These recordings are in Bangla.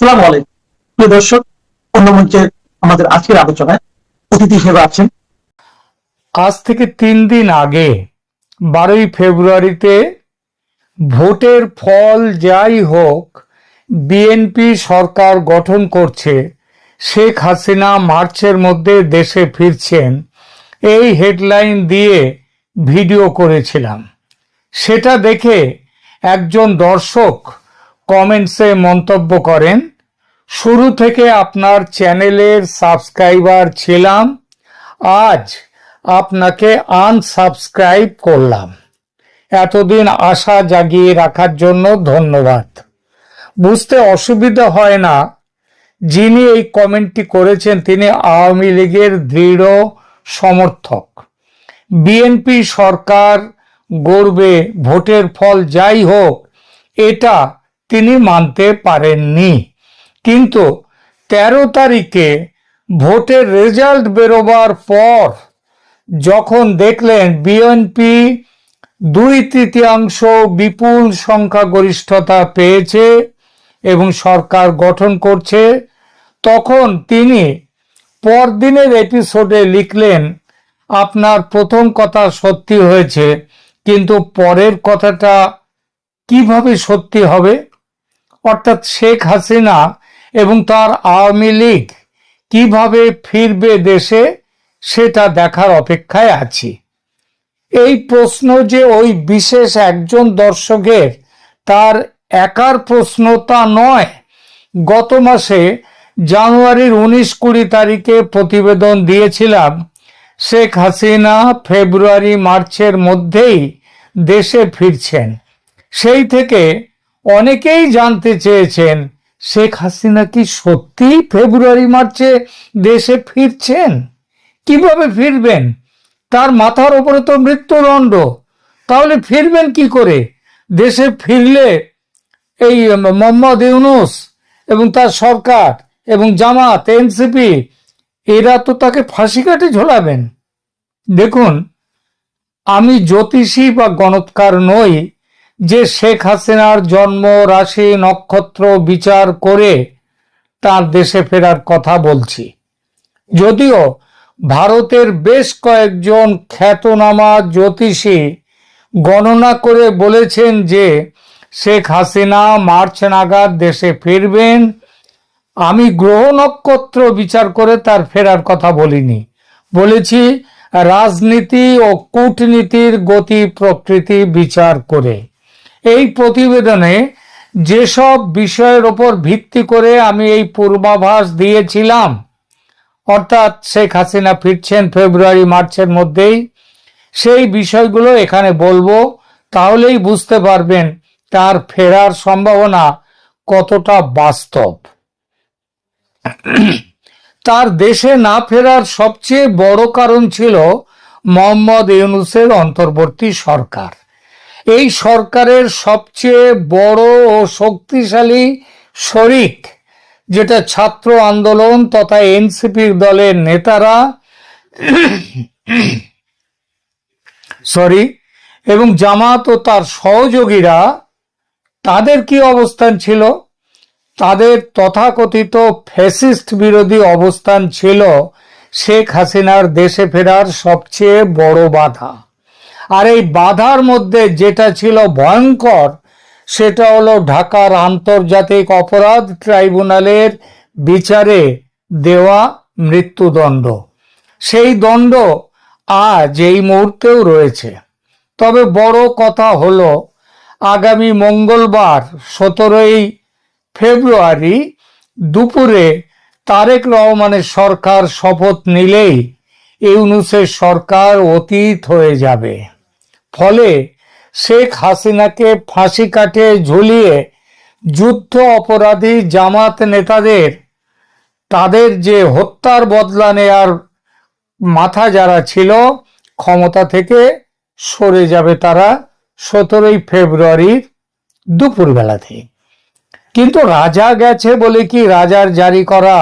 আসসালামু আলাইকুম প্রিয় দর্শক। অন্য মঞ্চের আমাদের আজকের আলোচনায় অতিথি হিসেবে আছেন আজ থেকে 3 দিন আগে 12ই ফেব্রুয়ারিতে ভোটের ফল যাই হোক, বিএনপি সরকার গঠন করছে, শেখ হাসিনা মার্চের মধ্যে দেশে ফিরছেন, এই হেডলাইন দিয়ে ভিডিও করেছিলাম। সেটা দেখে একজন দর্শক কমেন্টসে মন্তব্য করেন, শুরু থেকে আপনার চ্যানেলের সাবস্ক্রাইবার ছিলাম, আজ আপনাকে আনসাবস্ক্রাইব করলাম। এতদিন আশা জাগিয়ে রাখার জন্য ধন্যবাদ। বুঝতে অসুবিধা হয় না, যিনি এই কমেন্টটি করেছেন তিনি আওয়ামী লীগের দৃঢ় সমর্থক। বিএনপি সরকার গড়বে, ভোটের ফল যাই হোক, এটা তিনি মানতে পারেননি। কিন্তু 13 তারিখে ভোটের রেজাল্ট বেরোবার পর যখন দেখলেন বিএনপি 2/3 বিপুল সংখ্যাগরিষ্ঠতা পেয়েছে এবং সরকার গঠন করছে, তখন তিনি পরদিনের এপিসোডে লিখলেন, আপনার প্রথম কথা সত্যি হয়েছে, কিন্তু পরের কথাটা কিভাবে সত্যি হবে? অর্থাৎ শেখ হাসিনা এবং তার আওয়ামী লীগ কিভাবে ফিরবে দেশে, সেটা দেখার অপেক্ষায় আছি। এই প্রশ্ন যে ওই বিশেষ একজন দর্শকের, তার একার প্রশ্ন তা নয়। গত মাসে জানুয়ারির 19-20 তারিখে প্রতিবেদন দিয়েছিলাম, শেখ হাসিনা ফেব্রুয়ারি মার্চের মধ্যেই দেশে ফিরছেন। সেই থেকে অনেকেই জানতে চেয়েছেন, শেখ হাসিনা কি সত্যি ফেব্রুয়ারি মার্চে দেশে ফিরছেন? কিভাবে ফিরবেন? তার মাথার উপরে তো মৃত্যুদণ্ড, তাহলে ফিরবেন কি করে? দেশে ফিরলে এই মোহাম্মদ ইউনূস এবং তার সরকার এবং জামাত, এনসিপি, এরা তো তাকে ফাঁসি কাটে ঝোলাবেন। দেখুন, আমি জ্যোতিষী বা গণৎকার নই যে শেখ হাসিনার জন্ম রাশি নক্ষত্র বিচার করে তার দেশে ফেরার কথা বলছি। যদিও ভারতের বেশ কয়েকজন খ্যাতনামা জ্যোতিষী গণনা করে বলেছেন যে শেখ হাসিনা মার্চ নাগাদ দেশে ফিরবেন। আমি গ্রহ নক্ষত্র বিচার করে তার ফেরার কথা বলিনি, বলেছি রাজনীতি ও কূটনীতির গতি প্রকৃতি বিচার করে। এই প্রতিবেদনে যেসব বিষয়ের ওপর ভিত্তি করে আমি এই পূর্বাভাস দিয়েছিলাম, অর্থাৎ শেখ হাসিনা ফিরছেন ফেব্রুয়ারি মার্চের মধ্যেই, সেই বিষয়গুলো এখানে বলবো, তাহলেই বুঝতে পারবেন তার ফেরার সম্ভাবনা কতটা বাস্তব। তার দেশে না ফেরার সবচেয়ে বড় কারণ ছিল মোহাম্মদ ইউনূসের অন্তর্বর্তী সরকার। এই সরকারের সবচেয়ে বড় ও শক্তিশালী শরিক, যেটা ছাত্র আন্দোলন তথা এনসিপির দলের নেতারা এবং জামাত ও তার সহযোগীরা, তাদের কি অবস্থান ছিল? তাদের তথাকথিত ফ্যাসিস্ট বিরোধী অবস্থান ছিল শেখ হাসিনার দেশে ফেরার সবচেয়ে বড় বাধা। আর এই বাধার মধ্যে যেটা ছিল ভয়ঙ্কর, সেটা হলো ঢাকার আন্তর্জাতিক অপরাধ ট্রাইব্যুনালের বিচারে দেওয়া মৃত্যুদণ্ড। সেই দণ্ড আজ এই মুহূর্তেও রয়েছে। তবে বড় কথা হলো, আগামী মঙ্গলবার 17ই ফেব্রুয়ারি দুপুরে তারেক রহমানের সরকার শপথ নিলেই ইউনূসের সরকার অতীত হয়ে যাবে। ফলে শেখ হাসিনাকে ফাঁসি কাটে ঝুলিয়ে যুদ্ধ অপরাধী জামাত নেতাদের, তাদের যে হত্যার বদলা নেয়ার মাথা যারা ছিল, ক্ষমতা থেকে সরে যাবে তারা 17ই ফেব্রুয়ারির দুপুরবেলাতে। কিন্তু রাজা গেছে বলে কি রাজার জারি করা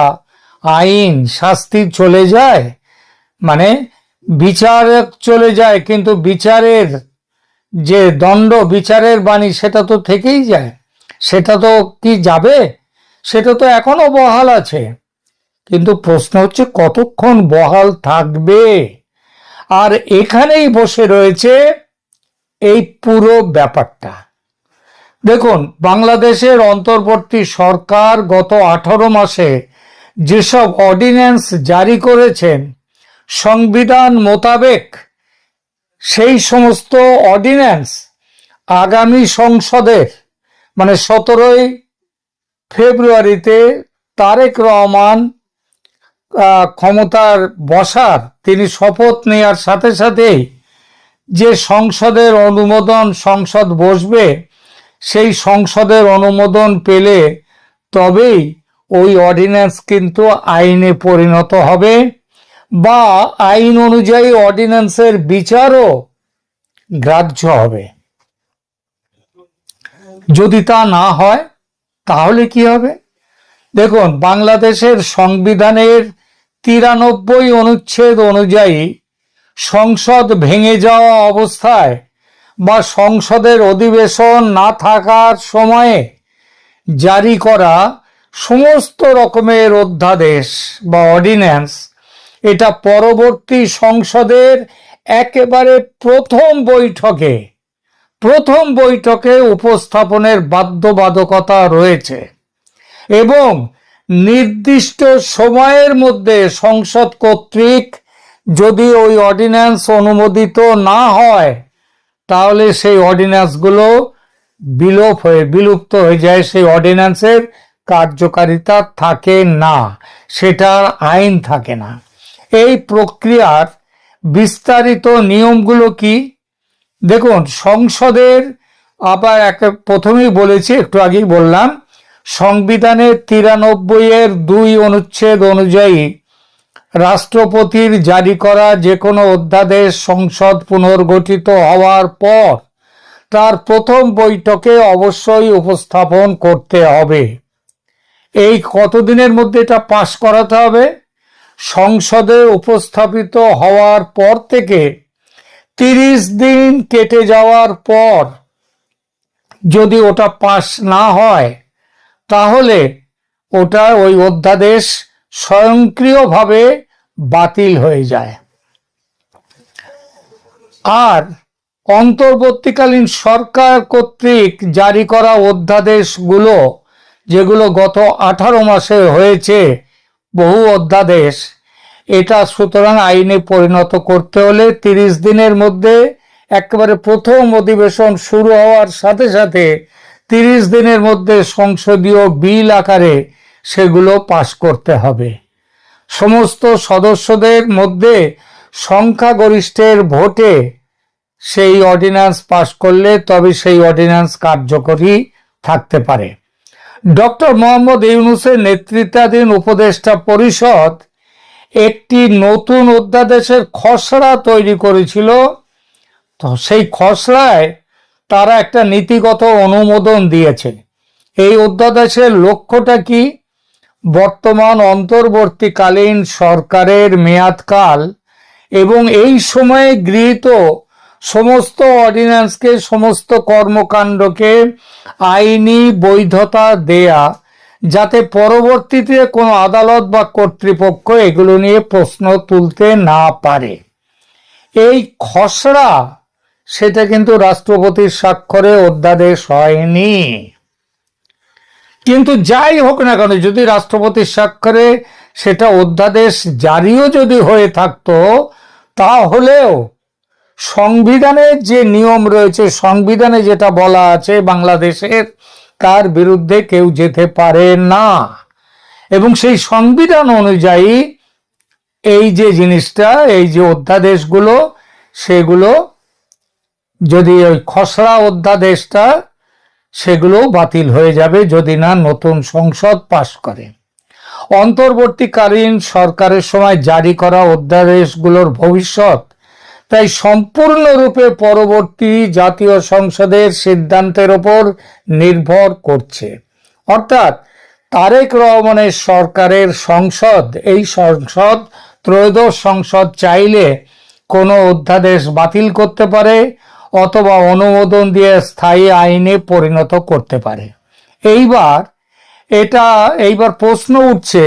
আইন শাস্তি চলে যায়? মানে বিচার চলে যায়, কিন্তু বিচারের যে দণ্ড, বিচারের বাণী, সেটা তো থেকেই যায়। সেটা তো কি যাবে? সেটা তো এখনো বহাল আছে, কিন্তু প্রশ্ন হচ্ছে কতক্ষণ বহাল থাকবে। আর এখানেই বসে রয়েছে এই পুরো ব্যাপারটা। দেখুন, বাংলাদেশের অন্তর্বর্তী সরকার গত 18 মাসে যেসব অর্ডিন্যান্স জারি করেছেন সংবিধান মোতাবেক, সেই সমস্ত অর্ডিন্যান্স আগামী সংসদের মানে 17 ফেব্রুয়ারিতে তারেক রহমান ক্ষমতার বসার, তিনি শপথ নেওয়ার সাথে সাথেই যে সংসদের অনুমোদন, সংসদ বসবে, সেই সংসদের অনুমোদন পেলে তবেই ওই অর্ডিন্যান্স কিন্তু আইনে পরিণত হবে, বা আইন অনুযায়ী অর্ডিন্যান্সের বিচারও গ্রাহ্য হবে। যদি তা না হয় তাহলে কি হবে? দেখুন, বাংলাদেশের সংবিধানের 93 অনুচ্ছেদ অনুযায়ী সংসদ ভেঙে যাওয়া অবস্থায় বা সংসদের অধিবেশন না থাকার সময়ে জারি করা সমস্ত রকমের অধ্যাদেশ বা অর্ডিন্যান্স, এটা পরবর্তী সংসদের একেবারে প্রথম বৈঠকে উপস্থাপনের বাধ্যবাধকতা রয়েছে, এবং নির্দিষ্ট সময়ের মধ্যে সংসদ কর্তৃক যদি ওই অর্ডিন্যান্স অনুমোদিত না হয় তাহলে সেই অর্ডিন্যান্সগুলো বিলুপ্ত হয়ে যায়, সেই অর্ডিন্যান্সের কার্যকারিতা থাকে না, সেটার আইন থাকে না। এই প্রক্রিয়ার বিস্তারিত নিয়মগুলো কি? দেখুন, সংসদের আবার প্রথমেই বলেছি, একটু আগেই বললাম, সংবিধানের 93-2 অনুচ্ছেদ অনুযায়ী রাষ্ট্রপতির জারি করা যে কোনো অধ্যাদেশ সংসদ পুনর্গঠিত হওয়ার পর তার প্রথম বৈঠকে অবশ্যই উপস্থাপন করতে হবে। এই কতদিনের মধ্যে এটা পাশ করাতে হবে? সংসদে উপস্থাপিত হওয়ার পর থেকে 30 দিন কেটে যাওয়ার পর যদি ওটা পাশ না হয় তাহলে ওটা ওই অধ্যাদেশ স্বয়ংক্রিয়ভাবে বাতিল হয়ে যায়। আর অন্তর্বর্তীকালীন সরকার কর্তৃক জারি করা অধ্যাদেশগুলো, যেগুলো গত 18 মাসে হয়েছে বহু অধ্যাদেশ, এটা সুতরাং আইনে পরিণত করতে হলে 30 দিনের মধ্যে, একেবারে প্রথম অধিবেশন শুরু হওয়ার সাথে সাথে 30 দিনের মধ্যে সংসদীয় বিল আকারে সেগুলো পাশ করতে হবে। সমস্ত সদস্যদের মধ্যে সংখ্যাগরিষ্ঠের ভোটে সেই অর্ডিন্যান্স পাশ করলে তবে সেই অর্ডিন্যান্স কার্যকরী থাকতে পারে। ডক্টর মোহাম্মদ ইউনূসের নেতৃত্বাধীন উপদেষ্টা পরিষদ একটি নতুন অধ্যাদেশের খসড়া তৈরি করেছিল। তো সেই খসড়ায় তারা একটা নীতিগত অনুমোদন দিয়েছে। এই অধ্যাদেশের লক্ষ্যটা কি? বর্তমান অন্তর্বর্তীকালীন সরকারের মেয়াদকাল এবং এই সময়ে গৃহীত সমস্ত অর্ডিন্যান্সকে, সমস্ত কর্মকাণ্ডকে আইনি বৈধতা দেয়া, যাতে পরবর্তীতে কোনো আদালত বা কর্তৃপক্ষ এগুলো নিয়ে প্রশ্ন তুলতে না পারে। এই খসড়া, সেটা কিন্তু রাষ্ট্রপতির স্বাক্ষরে অধ্যাদেশ হয়নি। কিন্তু যাই হোক না কেন, যদি রাষ্ট্রপতির স্বাক্ষরে সেটা অধ্যাদেশ জারিও যদি হয়ে থাকতো, তাহলেও সংবিধানের যে নিয়ম রয়েছে, সংবিধানে যেটা বলা আছে বাংলাদেশের, তার বিরুদ্ধে কেউ যেতে পারে না। এবং সেই সংবিধান অনুযায়ী এই যে জিনিসটা, এই যে অধ্যাদেশগুলো, সেগুলো যদি ওই খসড়া অধ্যাদেশটা, সেগুলো বাতিল হয়ে যাবে যদি না নতুন সংসদ পাশ করে। অন্তর্বর্তীকালীন সরকারের সময় জারি করা অধ্যাদেশগুলোর ভবিষ্যৎ তাই সম্পূর্ণরূপে পরবর্তী জাতীয় সংসদের সিদ্ধান্তের ওপর নির্ভর করছে। অর্থাৎ তারেক রহমানের সরকারের সংসদ, এই সংসদ, ত্রয়োদশ সংসদ চাইলে কোনো অধ্যাদেশ বাতিল করতে পারে অথবা অনুমোদন দিয়ে স্থায়ী আইনে পরিণত করতে পারে। এইবার এটা এইবার প্রশ্ন উঠছে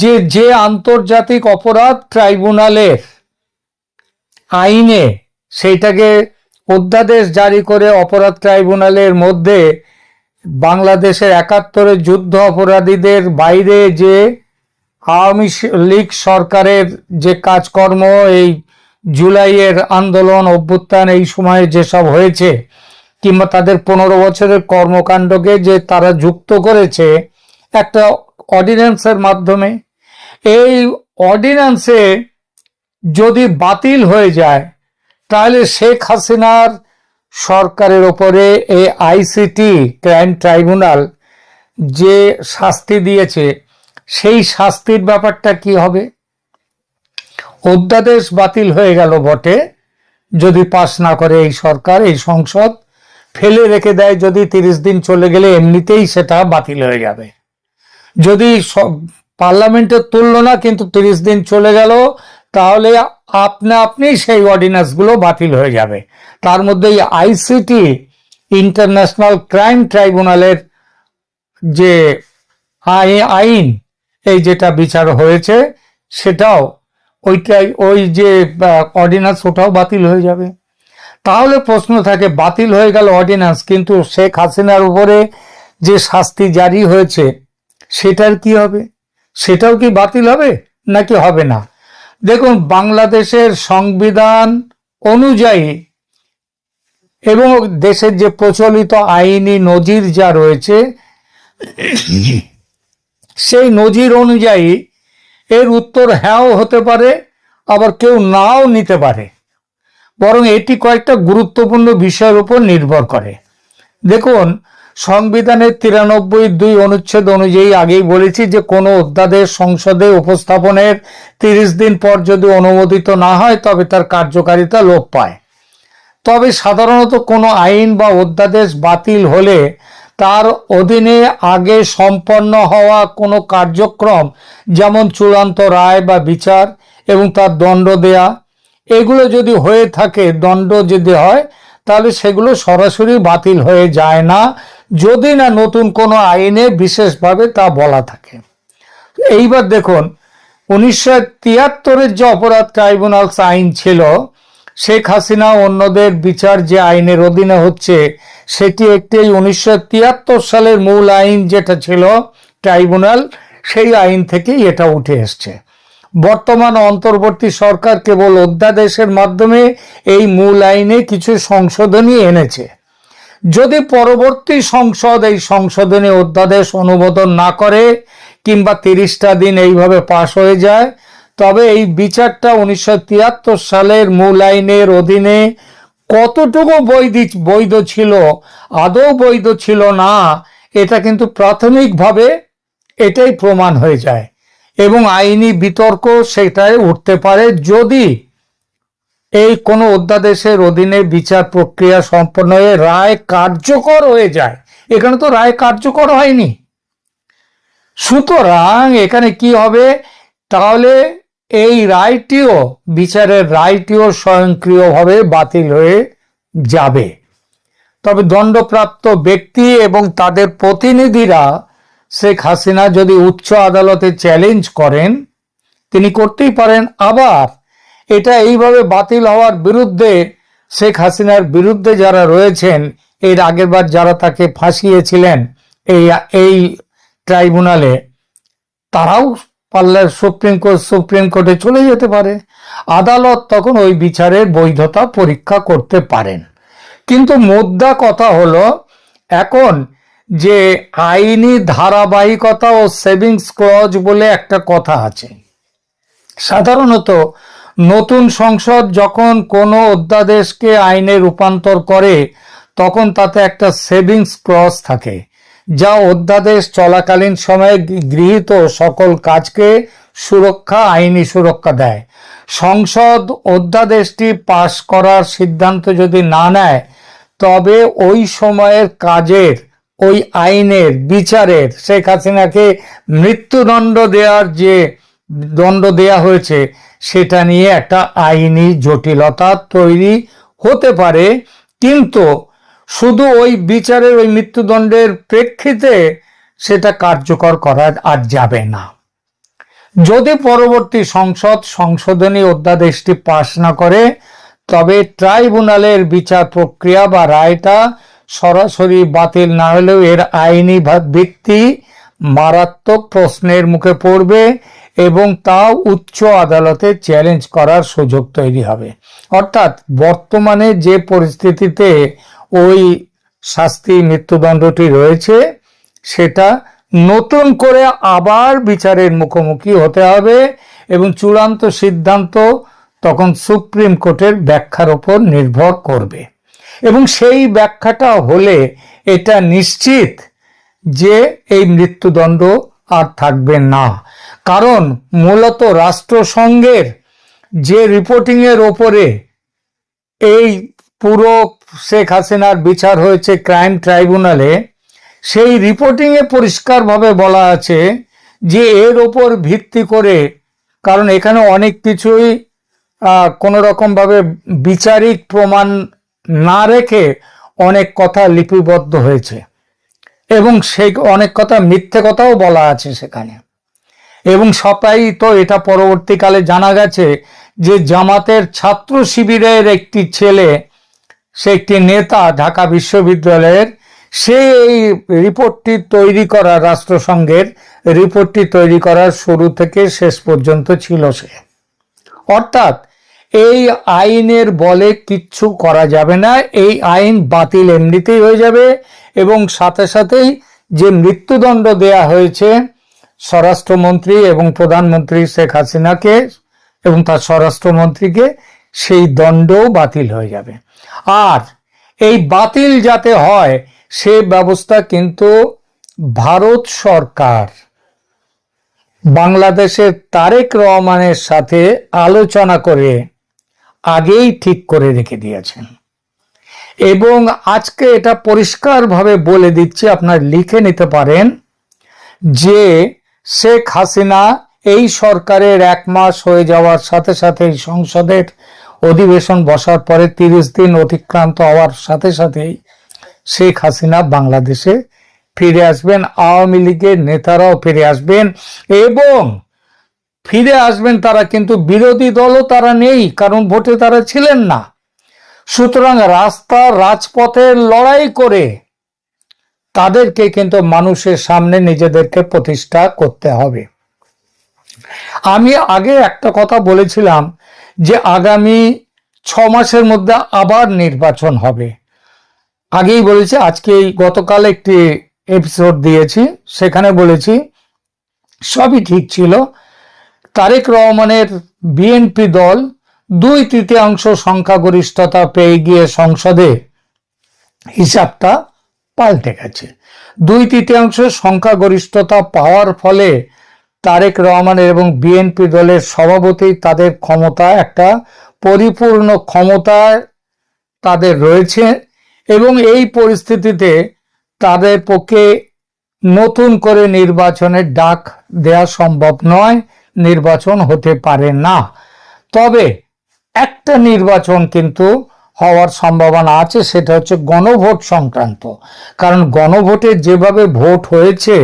যে যে আন্তর্জাতিক অপরাধ ট্রাইব্যুনালের আইনে সেইটাকে অধ্যাদেশ জারি করে অপরাধ ট্রাইব্যুনালের মধ্যে বাংলাদেশের ৭১-এর যুদ্ধ অপরাধীদের বাইরে যে আওয়ামী লীগ সরকারের যে কাজকর্ম, এই জুলাইয়ের আন্দোলন অভ্যুত্থান এই সময়ে যেসব হয়েছে, কিংবা তাদের ১৫ বছরের কর্মকাণ্ডকে যে তারা যুক্ত করেছে একটা অর্ডিন্যান্সের মাধ্যমে, এই অর্ডিন্যান্সে যদি বাতিল হয়ে যায় তাহলে শেখ হাসিনার সরকারের ওপরে এই আইসিটি ক্রাইম ট্রাইব্যুনাল যে শাস্তি দিয়েছে সেই শাস্তির ব্যাপারটা কি হবে? অধ্যাদেশ বাতিল হয়ে গেল বটে, যদি পাশ না করে এই সরকার, এই সংসদ ফেলে রেখে দেয়, যদি ৩০ দিন চলে গেলে এমনিতেই সেটা বাতিল হয়ে যাবে। যদি পার্লামেন্টে তুললো না কিন্তু ৩০ দিন চলে গেল, তাহলে আপনি সেই অর্ডিন্যান্সগুলো বাতিল হয়ে যাবে। তার মধ্যে আইসিটি ইন্টারন্যাশনাল ক্রাইম ট্রাইব্যুনালের যে আইন, এই যেটা বিচার হয়েছে সেটাও ওই যে অর্ডিন্যান্স ওটাও বাতিল হয়ে যাবে। তাহলে প্রশ্ন থাকে, বাতিল হয়ে গেল অর্ডিন্যান্স, কিন্তু শেখ হাসিনার উপরে যে শাস্তি জারি হয়েছে সেটার কি হবে? সেটাও কি বাতিল হবে নাকি হবে না? দেখুন, বাংলাদেশের সংবিধান অনুযায়ী এবং দেশের যে প্রচলিত আইনি নজির যা রয়েছে সেই নজির অনুযায়ী এর উত্তর হ্যাঁও হতে পারে, আবার কেউ নাও নিতে পারে, বরং এটি কয়েকটা গুরুত্বপূর্ণ বিষয়ের উপর নির্ভর করে। দেখুন, সংবিধানের ৯৩(২) অনুচ্ছেদ অনুযায়ী আগেই বলেছি যে কোনো অধ্যাদেশ সংসদে উপস্থাপনের ৩০ দিন পর যদি অনুমোদিত না হয় তবে তার কার্যকারিতা লোপ পায়। তবে সাধারণত কোনো আইন বা অধ্যাদেশ বাতিল হলে তার অধীনে আগে সম্পন্ন হওয়া কোনো কার্যক্রম, যেমন চূড়ান্ত রায় বা বিচার এবং তার দণ্ড দেয়া, এগুলো যদি হয়ে থাকে, দণ্ড যদি হয়, তাহলে সেগুলো সরাসরি বাতিল হয়ে যায় না, যদি না নতুন কোনো আইনে বিশেষভাবে তা বলা থাকে। এইবার দেখুন, ১৯৭৩-এর যে অপরাধ ট্রাইব্যুনালস আইন ছিল, শেখ হাসিনা অন্যদের বিচার যে আইনের অধীনে হচ্ছে সেটি একটি ১৯৭৩ সালের মূল আইন যেটা ছিল ট্রাইব্যুনাল, সেই আইন থেকেই এটা উঠে এসছে। বর্তমান অন্তর্বর্তী সরকার কেবল অধ্যাদেশের মাধ্যমে এই মূল আইনে কিছু সংশোধনী এনেছে। যদি পরবর্তী সংসদ এই সংশোধনী অধ্যাদেশ অনুমোদন না করে কিংবা ৩০টা দিন এইভাবে পাশ হয়ে যায়, তবে এই বিচারটা ১৯৭৩ সালের মূল আইনের অধীনে কতটুকু বৈধ ছিল, আদৌ বৈধ ছিল না, এটা কিন্তু প্রাথমিকভাবে এটাই প্রমাণ হয়ে যায় এবং আইনি বিতর্ক সেটাই উঠতে পারে যদি এই কোনো অধ্যাদেশের অধীনে বিচার প্রক্রিয়া সম্পন্ন হয়ে রায় কার্যকর হয়ে যায়। এখানে তো রায় কার্যকর হয়নি, সুতরাং এখানে কি হবে? তাহলে এই রায়টিও, বিচারের রায়টিও স্বয়ংক্রিয়ভাবে বাতিল হয়ে যাবে। তবে দণ্ডপ্রাপ্ত ব্যক্তি এবং তাদের প্রতিনিধিরা শেখ হাসিনা যদি উচ্চ আদালতে চ্যালেঞ্জ করেন, তিনি করতেই পারেন। আবার এটা এইভাবে বাতিল হওয়ার বিরুদ্ধে, শেখ হাসিনার বিরুদ্ধে যারা রয়েছেন, এর আগের বার যারা তাকে ফাঁসিয়েছিলেন এই ট্রাইব্যুনালে, তারাও পাল্লার সুপ্রিম কোর্টে চলে যেতে পারে। আদালত তখন ওই বিচারের বৈধতা পরীক্ষা করতে পারেন। কিন্তু মোদ্দা কথা হলো, এখন যে আইনি ধারাবাহিকতা ও সেভিংস ক্লজ বলে একটা কথা আছে। সাধারণত নতুন সংসদ যখন কোনো অধ্যাদেশকে আইনে রূপান্তর করে তখন তাতে একটা সেভিংস ক্লজ থাকে, যা অধ্যাদেশ চলাকালীন সময়ে গৃহীত সকল কাজকে আইনি সুরক্ষা দেয়। সংসদ অধ্যাদেশটি পাশ করার সিদ্ধান্ত যদি না নেয়, তবে ওই সময়ের কাজের, ওই আইনের, বিচারের, শেখ হাসিনাকে মৃত্যুদণ্ড দেওয়ার যে দণ্ড দেয়া হয়েছে সেটা নিয়ে একটা আইনি জটিলতা তৈরি হতে পারে। কিন্তু শুধু ওই বিচারের, ওই মৃত্যুদণ্ডের প্রেক্ষিতে সেটা কার্যকর করা আর যাবে না। যদি পরবর্তী সংসদ সংশোধনী অধ্যাদেশটি পাশ না করে, তবে ট্রাইব্যুনালের বিচার প্রক্রিয়া বা রায়টা সরাসরি বাতিল না হলেও এর আইনি ভিত্তি মারাত্মক প্রশ্নের মুখে পড়বে এবং তাও উচ্চ আদালতে চ্যালেঞ্জ করার সুযোগ তৈরি হবে। অর্থাৎ বর্তমানে যে পরিস্থিতিতে ওই শাস্তি মৃত্যুদণ্ডটি রয়েছে, সেটা নতুন করে আবার বিচারের মুখোমুখি হতে হবে এবং চূড়ান্ত সিদ্ধান্ত তখন সুপ্রিম কোর্টের ব্যাখ্যার উপর নির্ভর করবে। এবং সেই ব্যাখ্যাটা হলে এটা নিশ্চিত যে এই মৃত্যুদণ্ড আর থাকবে না। কারণ মূলত রাষ্ট্রসংঘের যে রিপোর্টিং এর ওপরে এই পুরো শেখ হাসিনার বিচার হয়েছে ক্রাইম ট্রাইব্যুনালে, সেই রিপোর্টিং এ পরিষ্কারভাবে বলা আছে যে এর ওপর ভিত্তি করে, কারণ এখানে অনেক কিছুই কোনো রকম ভাবে বিচারিক প্রমাণ না রেখে অনেক কথা লিপিবদ্ধ হয়েছে এবং সেই অনেক কথা মিথ্যে কথাও বলা আছে সেখানে। এবং সবাই তো এটা পরবর্তীকালে জানা গেছে যে জামাতের ছাত্র শিবিরের একটি ছেলে, সে একটি নেতা ঢাকা বিশ্ববিদ্যালয়ের, সে এই রিপোর্টটি তৈরি করা, রাষ্ট্রসংঘের রিপোর্টটি তৈরি করার শুরু থেকে শেষ পর্যন্ত ছিল সে। অর্থাৎ এই আইনের বলে কিচ্ছু করা যাবে না, এই আইন বাতিল এমনিতেই হয়ে যাবে এবং সাথে সাথেই যে মৃত্যুদণ্ড দেয়া হয়েছে স্বরাষ্ট্রমন্ত্রী এবং প্রধানমন্ত্রী শেখ হাসিনাকে এবং তার স্বরাষ্ট্রমন্ত্রীকে, সেই দণ্ডও বাতিল হয়ে যাবে। আর এই বাতিল যাতে হয় সে ব্যবস্থা কিন্তু ভারত সরকার বাংলাদেশের তারেক রহমানের সাথে আলোচনা করে আগেই ঠিক করে রেখে দিয়েছেন। এবং আজকে এটা পরিষ্কারভাবে বলে দিচ্ছি, আপনার লিখে নিতে পারেন যে শেখ হাসিনা এই সরকারের 1 মাস হয়ে যাওয়ার সাথে সাথে সংসদের অধিবেশন বসার পরে 30 দিন অতিক্রান্ত হওয়ার সাথে সাথেই শেখ হাসিনা বাংলাদেশে ফিরে আসবেন, আওয়ামী লীগের নেতারাও ফিরে আসবেন এবং ফিরে আসবেন তারা কিন্তু বিরোধী দলও তারা নেই, কারণ ভোটে তারা ছিলেন না। সুতরাং রাজপথের লড়াই করে তাদেরকে কিন্তু মানুষের সামনে নিজেদেরকে প্রতিষ্ঠা করতে হবে। আমি আগে একটা কথা বলেছিলাম যে আগামী 6 মাসের মধ্যে আবার নির্বাচন হবে। আগেই বলেছি, আজকে গতকাল একটি এপিসোড দিয়েছি, সেখানে বলেছি সবই ঠিক ছিল। তারেক রহমানের বিএনপি দল 2/3 সংখ্যাগরিষ্ঠতা পেয়ে গিয়ে সংসদে হিসাবটা পাল্টে গেছে। 2/3 সংখ্যাগরিষ্ঠতা পাওয়ার ফলে তারেক রহমানের এবং বিএনপি দলের সভাপতি, তাদের ক্ষমতা, একটা পরিপূর্ণ ক্ষমতা তাদের রয়েছে এবং এই পরিস্থিতিতে তাদের পক্ষে নতুন করে নির্বাচনের ডাক দেয়া সম্ভব নয়, নির্বাচন হতে পারে না। তবে একটা নির্বাচন কিন্তু হওয়ার সম্ভাবনা আছে, সেটা হচ্ছে গণভোট সংক্রান্ত। কারণ গণভোটে যেভাবে ভোট হয়েছে,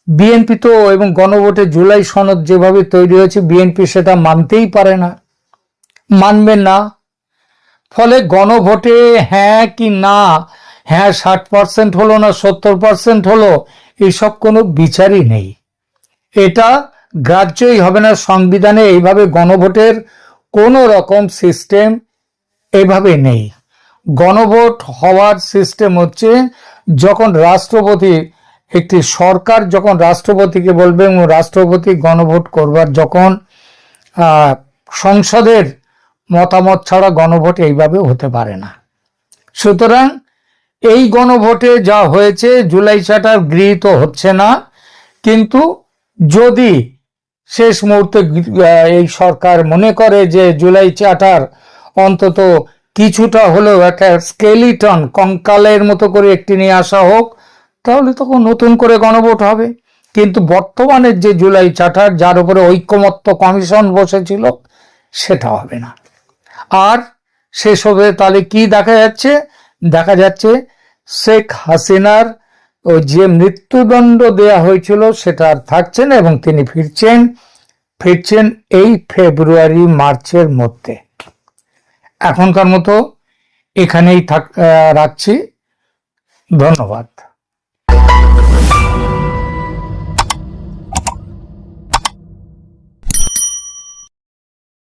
বিএনপি তো, এবং গণভোটে জুলাই সনদ যেভাবে তৈরি হয়েছে, বিএনপি সেটা মানতেই পারে না, মানবে না। ফলে গণভোটে হ্যাঁ কি না, হ্যাঁ 60% হলো না 70% হলো, এইসব কোনো বিচারই নেই, এটা গ্রাহ্যই হবে না। সংবিধানে এইভাবে গণভোটের কোন রকম সিস্টেম এভাবে নেই। গণভোট হওয়ার সিস্টেম হচ্ছে যখন রাষ্ট্রপতি, একটি সরকার যখন রাষ্ট্রপতিকে বলবে এবং রাষ্ট্রপতি গণভোট করবার যখন সংসদের মতামত ছাড়া গণভোট এইভাবে হতে পারে না। সুতরাং এই গণভোটে যা হয়েছে, জুলাই চার্টার গৃহীত হচ্ছে না, কিন্তু যদি শেষ মুহূর্তে এই সরকার মনে করে যে জুলাই চার্টার অন্তত কিছুটা হলেও একটা স্কেলিটন, কঙ্কালের মতো করে একটি নিয়ে আসা হোক, তাহলে তখন নতুন করে গণভোট হবে। কিন্তু বর্তমানে যে জুলাই চার্টার, যার উপরে ঐকমত্য কমিশন বসেছিল, সেটা হবে না। আর শেষ হবে তাহলে কি দেখা যাচ্ছে? দেখা যাচ্ছে শেখ হাসিনার ওই যে মৃত্যুদণ্ড দেয়া হয়েছিল সেটা আর থাকছে না এবং তিনি ফিরছেন এই ফেব্রুয়ারি মার্চের মধ্যে। এখনকার মতো এখানেই রাখছি। ধন্যবাদ।